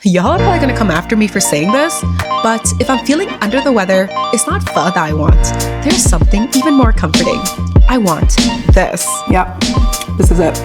Y'all are probably gonna come after me for saying this, but if I'm feeling under the weather, it's not pho that I want. There's something even more comforting. I want this. Yep, this is it.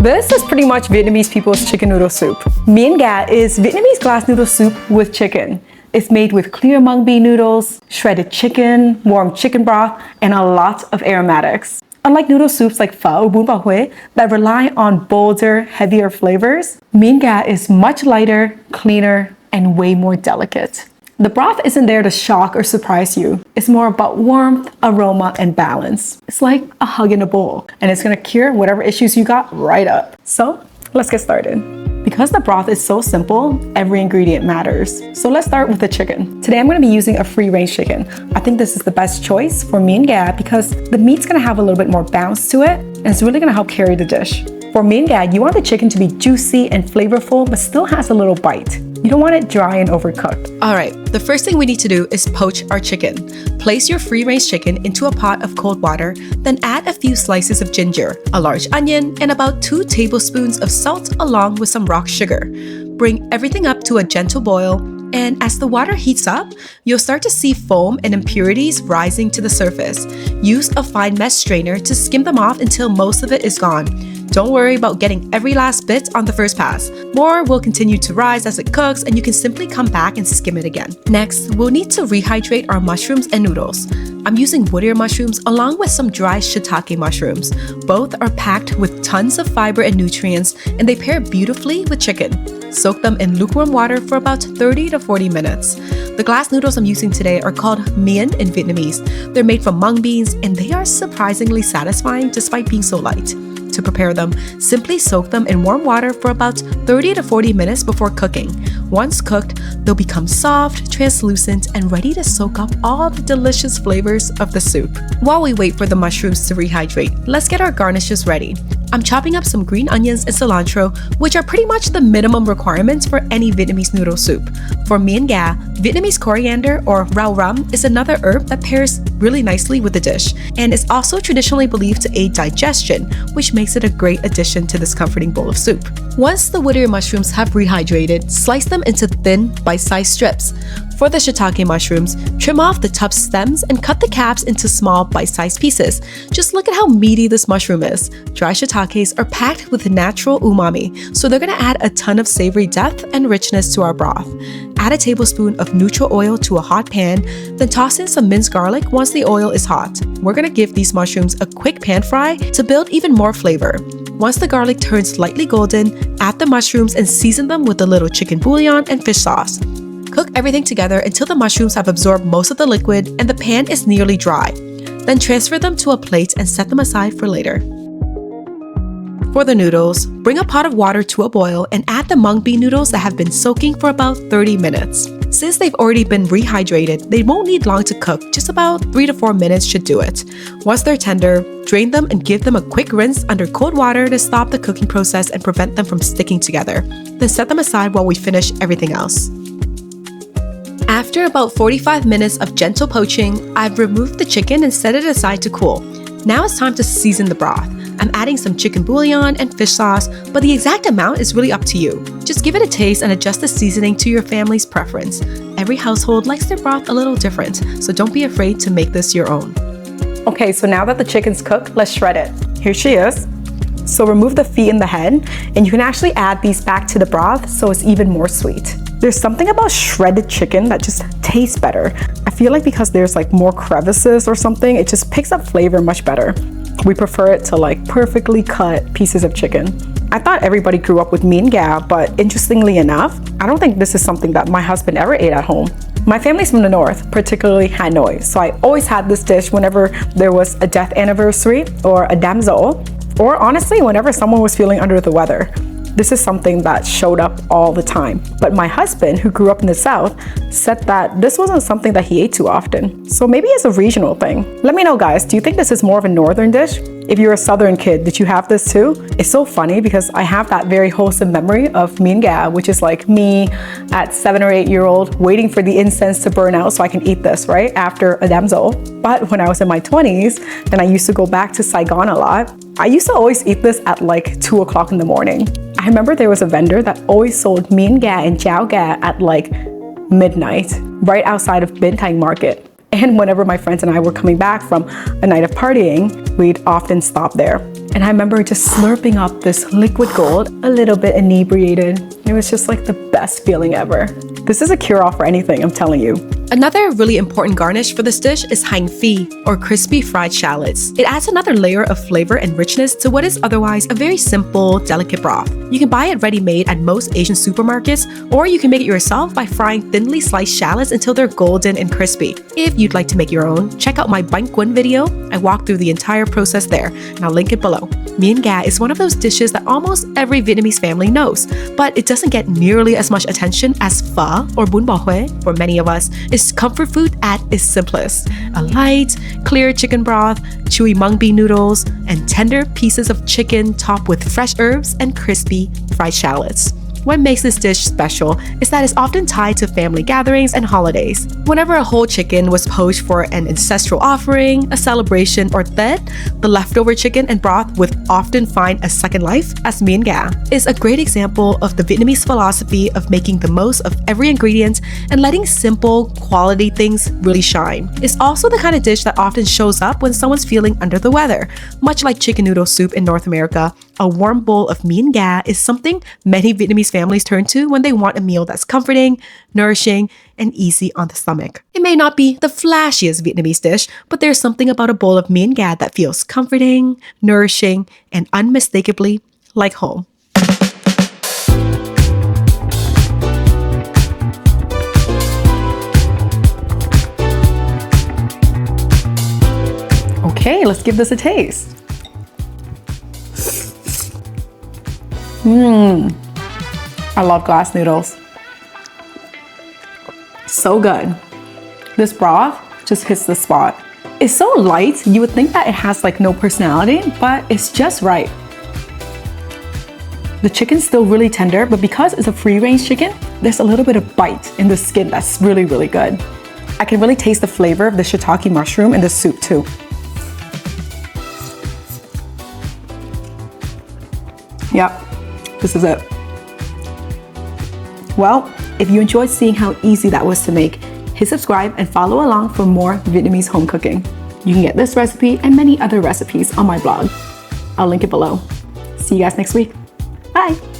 This is pretty much Vietnamese people's chicken noodle soup. Miến Gà is Vietnamese glass noodle soup with chicken. It's made with clear mung bean noodles, shredded chicken, warm chicken broth, and a lot of aromatics. Unlike noodle soups like pho or bún bò Huế that rely on bolder, heavier flavors, Miến Gà is much lighter, cleaner, and way more delicate. The broth isn't there to shock or surprise you. It's more about warmth, aroma, and balance. It's like a hug in a bowl, and it's gonna cure whatever issues you got right up. So let's get started. Because the broth is so simple, every ingredient matters. So let's start with the chicken. Today I'm gonna be using a free-range chicken. I think this is the best choice for Miến Gà because the meat's gonna have a little bit more bounce to it, and it's really gonna help carry the dish. For Miến Gà, you want the chicken to be juicy and flavorful, but still has a little bite. You don't want it dry and overcooked. All right, the first thing we need to do is poach our chicken. Place your free-range chicken into a pot of cold water, then add a few slices of ginger, a large onion, and about 2 tablespoons of salt along with some rock sugar. Bring everything up to a gentle boil, and as the water heats up, you'll start to see foam and impurities rising to the surface. Use a fine mesh strainer to skim them off until most of it is gone. Don't worry about getting every last bit on the first pass. More will continue to rise as it cooks, and you can simply come back and skim it again. Next, we'll need to rehydrate our mushrooms and noodles. I'm using wood ear mushrooms along with some dry shiitake mushrooms. Both are packed with tons of fiber and nutrients, and they pair beautifully with chicken. Soak them in lukewarm water for about 30 to 40 minutes. The glass noodles I'm using today are called Mien in Vietnamese. They're made from mung beans, and they are surprisingly satisfying despite being so light. To prepare them, simply soak them in warm water for about 30 to 40 minutes before cooking. Once cooked, they'll become soft, translucent, and ready to soak up all the delicious flavors of the soup. While we wait for the mushrooms to rehydrate, let's get our garnishes ready. I'm chopping up some green onions and cilantro, which are pretty much the minimum requirements for any Vietnamese noodle soup. For Miến Gà, Vietnamese coriander or rau ram is another herb that pairs really nicely with the dish, and is also traditionally believed to aid digestion, which makes it a great addition to this comforting bowl of soup. Once the wood ear mushrooms have rehydrated, slice them into thin, bite-sized strips. For the shiitake mushrooms, trim off the tough stems and cut the caps into small, bite-sized pieces. Just look at how meaty this mushroom is. Dry shiitakes are packed with natural umami, so they're gonna add a ton of savory depth and richness to our broth. Add a tablespoon of neutral oil to a hot pan, then toss in some minced garlic once the oil is hot. We're gonna give these mushrooms a quick pan fry to build even more flavor. Once the garlic turns lightly golden, add the mushrooms and season them with a little chicken bouillon and fish sauce. Cook everything together until the mushrooms have absorbed most of the liquid and the pan is nearly dry. Then transfer them to a plate and set them aside for later. For the noodles, bring a pot of water to a boil and add the mung bean noodles that have been soaking for about 30 minutes. Since they've already been rehydrated, they won't need long to cook, just about 3 to 4 minutes should do it. Once they're tender, drain them and give them a quick rinse under cold water to stop the cooking process and prevent them from sticking together. Then set them aside while we finish everything else. After about 45 minutes of gentle poaching, I've removed the chicken and set it aside to cool. Now it's time to season the broth. I'm adding some chicken bouillon and fish sauce, but the exact amount is really up to you. Just give it a taste and adjust the seasoning to your family's preference. Every household likes their broth a little different, so don't be afraid to make this your own. Okay, so now that the chicken's cooked, let's shred it. Here she is. So remove the feet and the head, and you can actually add these back to the broth so it's even more sweet. There's something about shredded chicken that just tastes better. I feel like because there's like more crevices or something, it just picks up flavor much better. We prefer it to like perfectly cut pieces of chicken. I thought everybody grew up with Miến Gà, but interestingly enough, I don't think this is something that my husband ever ate at home. My family's from the north, particularly Hanoi, so I always had this dish whenever there was a death anniversary or a damsel, or honestly, whenever someone was feeling under the weather. This is something that showed up all the time. But my husband, who grew up in the South, said that this wasn't something that he ate too often. So maybe it's a regional thing. Let me know, guys, do you think this is more of a northern dish? If you're a southern kid, did you have this too? It's so funny because I have that very wholesome memory of Miến Gà, which is like me at 7 or 8 year old waiting for the incense to burn out so I can eat this, right? After a damsel. But when I was in my 20s, and I used to go back to Saigon a lot, I used to always eat this at like 2 o'clock in the morning. I I remember there was a vendor that always sold Miến Gà and Cháo Gà at like midnight, right outside of Bến Thành Market. And whenever my friends and I were coming back from a night of partying, we'd often stop there. And I remember just slurping up this liquid gold, a little bit inebriated. It was just like the best feeling ever. This is a cure-all for anything, I'm telling you. Another really important garnish for this dish is hành phi, or crispy fried shallots. It adds another layer of flavor and richness to what is otherwise a very simple, delicate broth. You can buy it ready-made at most Asian supermarkets, or you can make it yourself by frying thinly sliced shallots until they're golden and crispy. If you'd like to make your own, check out my bánh cuốn video. I walk through the entire process there, and I'll link it below. Miến Gà is one of those dishes that almost every Vietnamese family knows, but it doesn't get nearly as much attention as pho or bún bò Huế. For many of us, it's comfort food at its simplest. A light, clear chicken broth, chewy mung bean noodles, and tender pieces of chicken topped with fresh herbs and crispy fried shallots. What makes this dish special is that it's often tied to family gatherings and holidays. Whenever a whole chicken was poached for an ancestral offering, a celebration, or Tết, the leftover chicken and broth would often find a second life as Mien Ga. Is a great example of the Vietnamese philosophy of making the most of every ingredient and letting simple, quality things really shine. It's also the kind of dish that often shows up when someone's feeling under the weather. Much like chicken noodle soup in North America, a warm bowl of Mien Ga is something many Vietnamese families turn to when they want a meal that's comforting, nourishing, and easy on the stomach. It may not be the flashiest Vietnamese dish, but there's something about a bowl of Mien Ga that feels comforting, nourishing, and unmistakably like home. Okay, let's give this a taste. I love glass noodles. So good. This broth just hits the spot. It's so light, you would think that it has like no personality, but it's just right. The chicken's still really tender, but because it's a free-range chicken, there's a little bit of bite in the skin that's really, really good. I can really taste the flavor of the shiitake mushroom in the soup too. Yep, this is it. Well, if you enjoyed seeing how easy that was to make, hit subscribe and follow along for more Vietnamese home cooking. You can get this recipe and many other recipes on my blog. I'll link it below. See you guys next week. Bye!